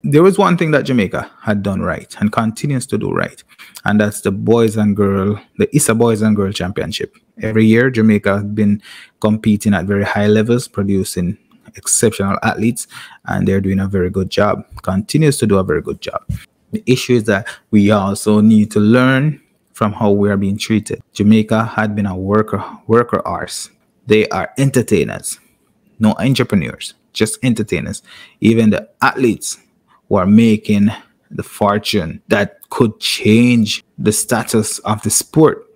There was one thing that Jamaica had done right and continues to do right, and that's the ISSA Boys and Girl Championship. Every year, Jamaica has been competing at very high levels, producing exceptional athletes, and they're doing a very good job, continues to do a very good job. The issue is that we also need to learn from how we are being treated. Jamaica had been a worker arse. They are entertainers, no entrepreneurs, just entertainers. Even the athletes who are making the fortune that could change the status of the sport,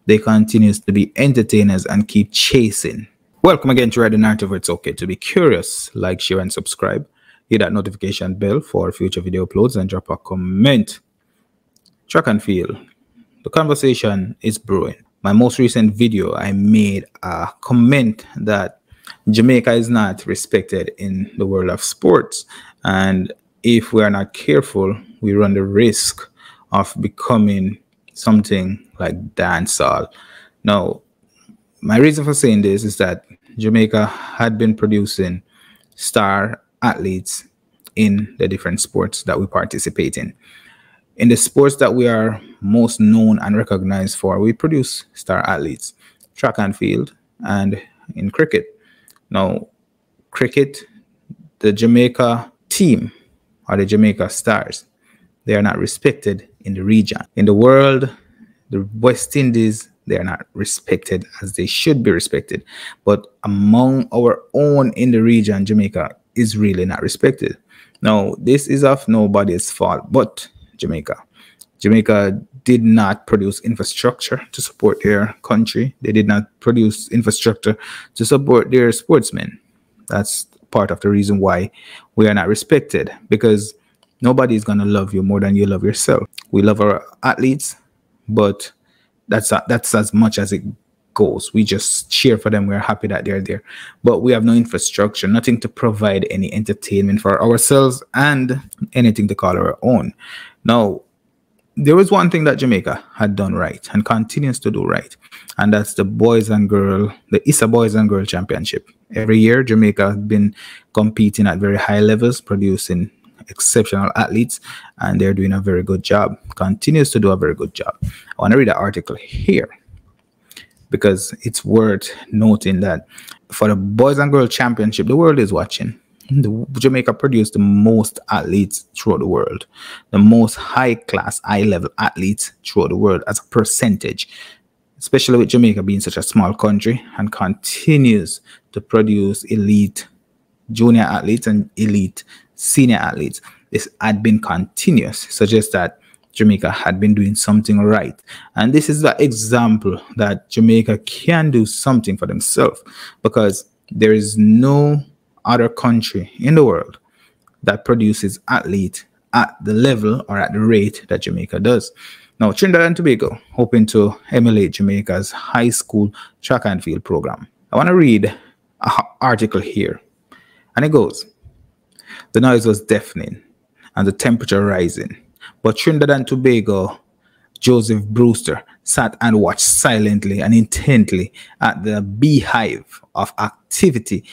they continue to be entertainers and keep chasing. Welcome again to Ride the Narrative, where it's okay to be curious. Like, share, and subscribe. Hit that notification bell for future video uploads and drop a comment. Track and field. The conversation is brewing. My most recent video, I made a comment that Jamaica is not respected in the world of sports, and if we are not careful, we run the risk of becoming something like dancehall. Now, my reason for saying this is that Jamaica had been producing star athletes in the different sports that we participate in. In the sports that we are most known and recognized for, we produce star athletes, track and field, and in cricket. Now, cricket, the Jamaica team, or the Jamaica Stars, they are not respected in the region. In the world, the West Indies, they are not respected as they should be respected. But among our own in the region, Jamaica is really not respected. Now, this is of nobody's fault but Jamaica. Jamaica did not produce infrastructure to support their country. They did not produce infrastructure to support their sportsmen. That's part of the reason why we are not respected, because nobody is going to love you more than you love yourself. We love our athletes, but that's as much as it goes. We just cheer for them. We're happy that they're there, but we have no infrastructure, nothing to provide any entertainment for ourselves and anything to call our own. Now, there was one thing that Jamaica had done right and continues to do right, and that's the ISSA Boys and Girl Championship. Every year, Jamaica has been competing at very high levels, producing exceptional athletes, and they're doing a very good job, continues to do a very good job. I want to read an article here because it's worth noting that for the Boys and Girls Championship, the world is watching. Jamaica produced the most athletes throughout the world, the most high-class, high-level athletes throughout the world as a percentage, especially with Jamaica being such a small country, and continues to produce elite junior athletes and elite senior athletes. This had been continuous, suggests that Jamaica had been doing something right. And this is the example that Jamaica can do something for themselves, because there is no other country in the world that produces athletes at the level or at the rate that Jamaica does. Now, Trinidad and Tobago hoping to emulate Jamaica's high school track and field program. I want to read an article here, and it goes: the noise was deafening and the temperature rising, but Trinidad and Tobago Joseph Brewster sat and watched silently and intently at the beehive of activity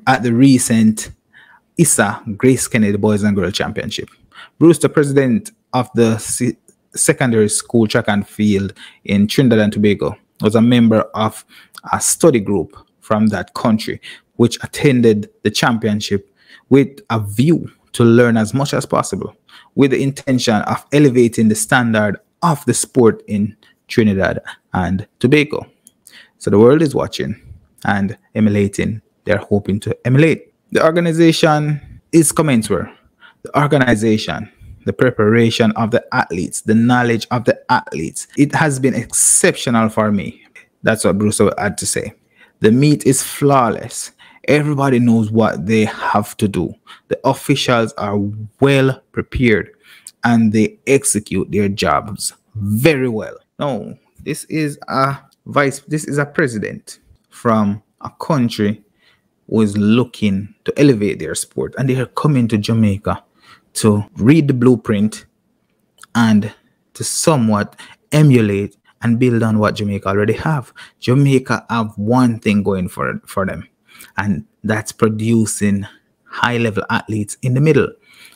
at the recent ISSA Grace Kennedy Boys and Girls Championship. Brewster, president of the secondary school track and field in Trinidad and Tobago, was a member of a study group from that country which attended the championship with a view to learn as much as possible, with the intention of elevating the standard of the sport in Trinidad and Tobago. So the world is watching and emulating. They're hoping to emulate. The organization is commensurate. The organization, the preparation of the athletes, the knowledge of the athletes, it has been exceptional for me. That's what Brewster had to say. The meet is flawless. Everybody knows what they have to do. The officials are well prepared and they execute their jobs very well. Now, this is a president from a country who is looking to elevate their sport, and they are coming to Jamaica to read the blueprint and to somewhat emulate and build on what Jamaica already have. Jamaica have one thing going for them, and that's producing high-level athletes in the middle.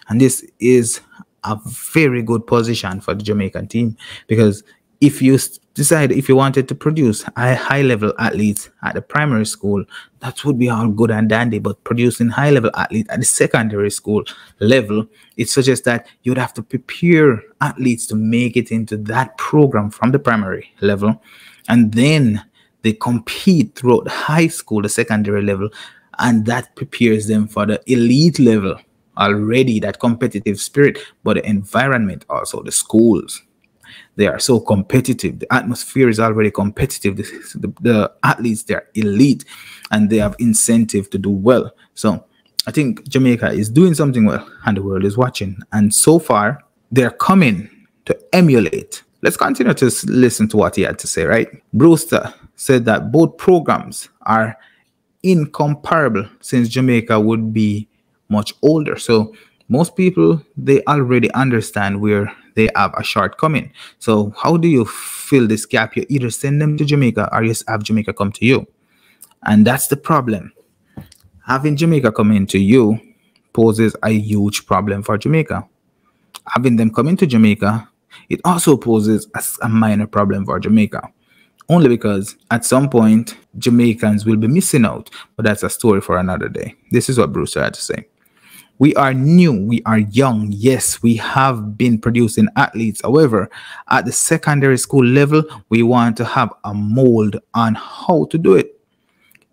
And this is a very good position for the Jamaican team, because if you decide if you wanted to produce high level athletes at the primary school, that would be all good and dandy. But producing high level athletes at the secondary school level, it suggests that you would have to prepare athletes to make it into that program from the primary level, and then they compete throughout high school, the secondary level, and that prepares them for the elite level already, that competitive spirit. But the environment also, the schools, they are so competitive. The atmosphere is already competitive. The athletes, they're elite, and they have incentive to do well. So I think Jamaica is doing something well, and the world is watching. And so far, they're coming to emulate. Let's continue to listen to what he had to say, right? Brewster said that both programs are incomparable, since Jamaica would be much older. So most people, they already understand where they have a shortcoming. So how do you fill this gap? You either send them to Jamaica or you have Jamaica come to you. And that's the problem. Having Jamaica come into you poses a huge problem for Jamaica. Having them come into Jamaica, it also poses a minor problem for Jamaica. Only because at some point, Jamaicans will be missing out. But that's a story for another day. This is what Brewster had to say. We are new, we are young. Yes, we have been producing athletes. However, at the secondary school level, we want to have a mold on how to do it.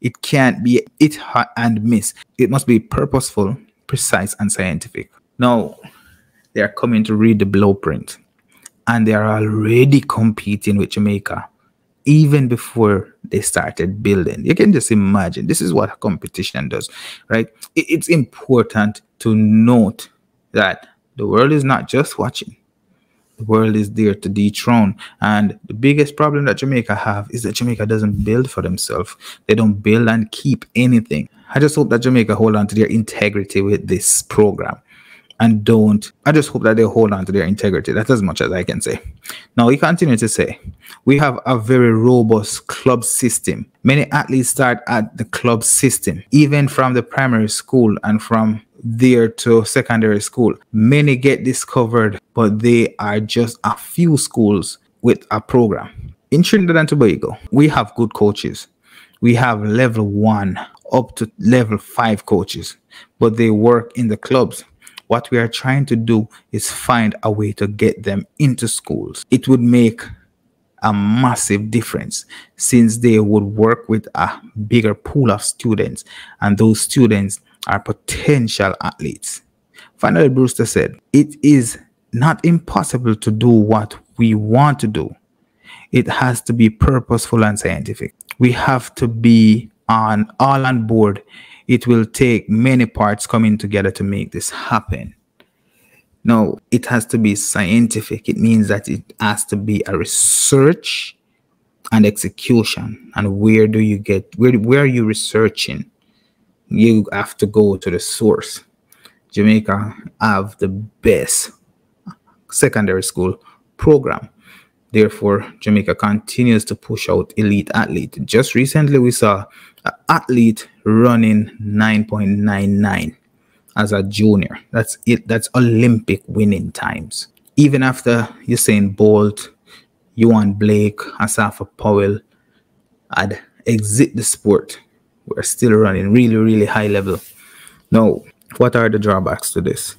It can't be hit and miss. It must be purposeful, precise, and scientific. Now, they are coming to read the blueprint, and they are already competing with Jamaica even before they started building. You can just imagine. This is what a competition does, right? It's important to note that the world is not just watching. The world is there to dethrone. And the biggest problem that Jamaica have is that Jamaica doesn't build for themselves. They don't build and keep anything. I just hope that Jamaica hold on to their integrity with this program. And I just hope that they hold on to their integrity. That's as much as I can say. Now, he continued to say, we have a very robust club system. Many athletes start at the club system, even from the primary school and from there to secondary school. Many get discovered, but they are just a few schools with a program. In Trinidad and Tobago, we have good coaches. We have level 1 up to level 5 coaches, but they work in the clubs. What we are trying to do is find a way to get them into schools. It would make a massive difference, since they would work with a bigger pool of students, and those students are potential athletes. Finally, Brewster said, it is not impossible to do what we want to do. It has to be purposeful and scientific. We have to be all on board. It will take many parts coming together to make this happen. No, it has to be scientific. It means that it has to be a research and execution. And where are you researching? You have to go to the source. Jamaica have the best secondary school program. Therefore, Jamaica continues to push out elite athletes. Just recently, we saw an athlete running 9.99 as a junior. That's it. That's Olympic winning times. Even after Usain Bolt, Yuan Blake, Asafa Powell had exit the sport, we're still running really, really high level. Now, what are the drawbacks to this?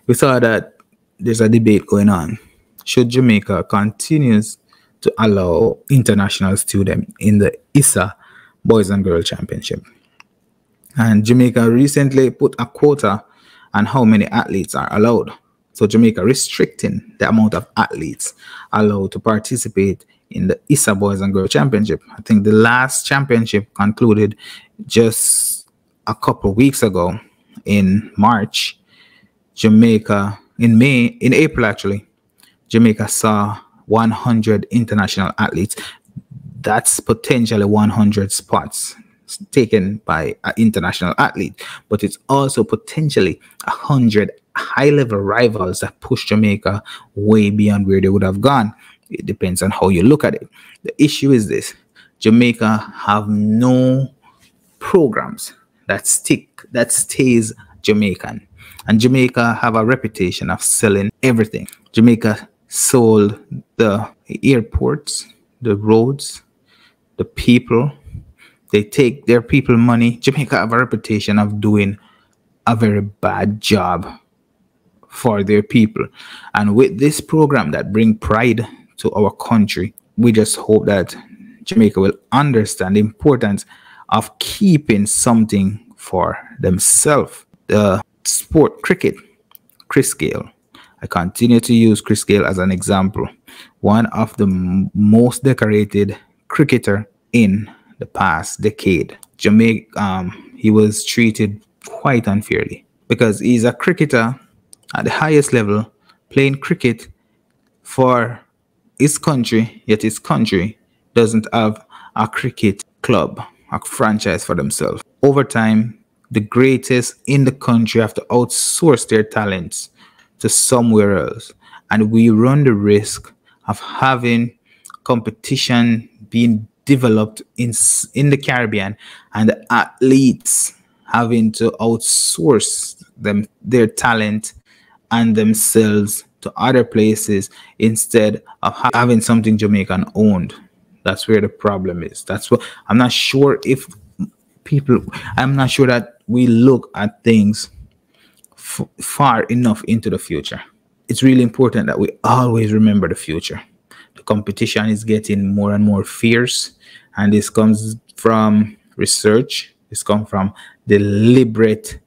We saw that there's a debate going on. Should Jamaica continues to allow international students in the ISSA Boys and Girls Championship? And Jamaica recently put a quota on how many athletes are allowed. So Jamaica restricting the amount of athletes allowed to participate in the ISSA Boys and Girls Championship. I think the last championship concluded just a couple of weeks ago in March. Jamaica, in April actually, Jamaica saw 100 international athletes. That's potentially 100 spots taken by an international athlete, but it's also potentially 100 high-level rivals that push Jamaica way beyond where they would have gone. It depends on how you look at it. The issue is this: Jamaica have no programs that stays Jamaican. And Jamaica have a reputation of selling everything. Jamaica sold the airports, the roads, the people. They take their people money. Jamaica have a reputation of doing a very bad job for their people. And with this program that bring pride to our country, we just hope that Jamaica will understand the importance of keeping something for themselves. The sport cricket, Chris Gale. I continue to use Chris Gale as an example. One of the most decorated cricketer in the past decade. Jamaica, he was treated quite unfairly because he's a cricketer at the highest level playing cricket for his country, yet his country doesn't have a cricket club, a franchise for themselves. Over time, the greatest in the country have to outsource their talents to somewhere else. And we run the risk of having competition being developed in the Caribbean and the athletes having to outsource their talent and themselves to other places instead of having something Jamaican owned. That's where the problem is. That's what I'm not sure if I'm not sure that we look at things far enough into the future. It's really important that we always remember the future. The competition is getting more and more fierce, and this comes from research. This comes from deliberate,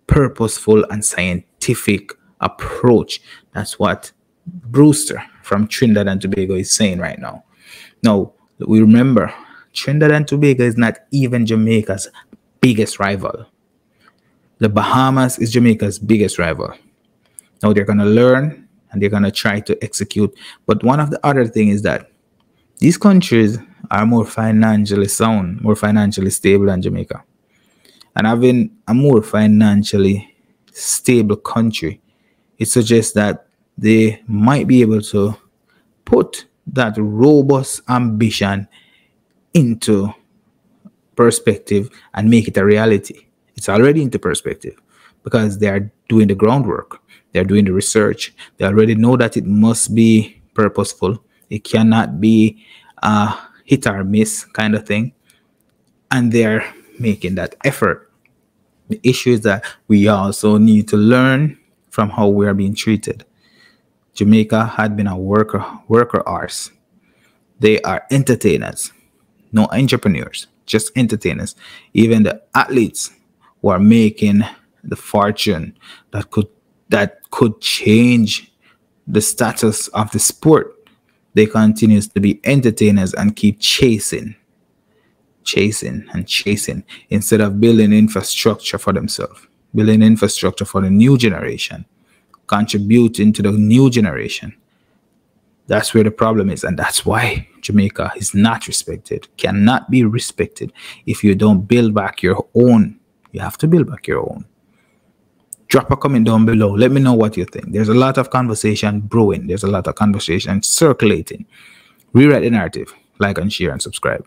purposeful, and scientific approach. That's what Brewster from Trinidad and Tobago is saying right now. Now, we remember Trinidad and Tobago is not even Jamaica's biggest rival. The Bahamas is Jamaica's biggest rival. Now they're going to learn and they're going to try to execute. But one of the other things is that these countries are more financially sound, more financially stable than Jamaica. And having a more financially stable country, it suggests that they might be able to put that robust ambition into perspective and make it a reality. It's already into perspective because they are doing the groundwork. They're doing the research. They already know that it must be purposeful. It cannot be a hit or miss kind of thing. And they're making that effort. The issue is that we also need to learn from how we are being treated. Jamaica had been a worker arse. They are entertainers, no entrepreneurs, just entertainers. Even the athletes who are making the fortune that could change the status of the sport, they continue to be entertainers and keep chasing instead of building infrastructure for themselves, building infrastructure for the new generation, contributing to the new generation. That's where the problem is, and that's why Jamaica is not respected, cannot be respected if you don't build back your own. You have to build back your own. Drop a comment down below. Let me know what you think. There's a lot of conversation brewing. There's a lot of conversation circulating. Rewrite the narrative. Like and share and subscribe.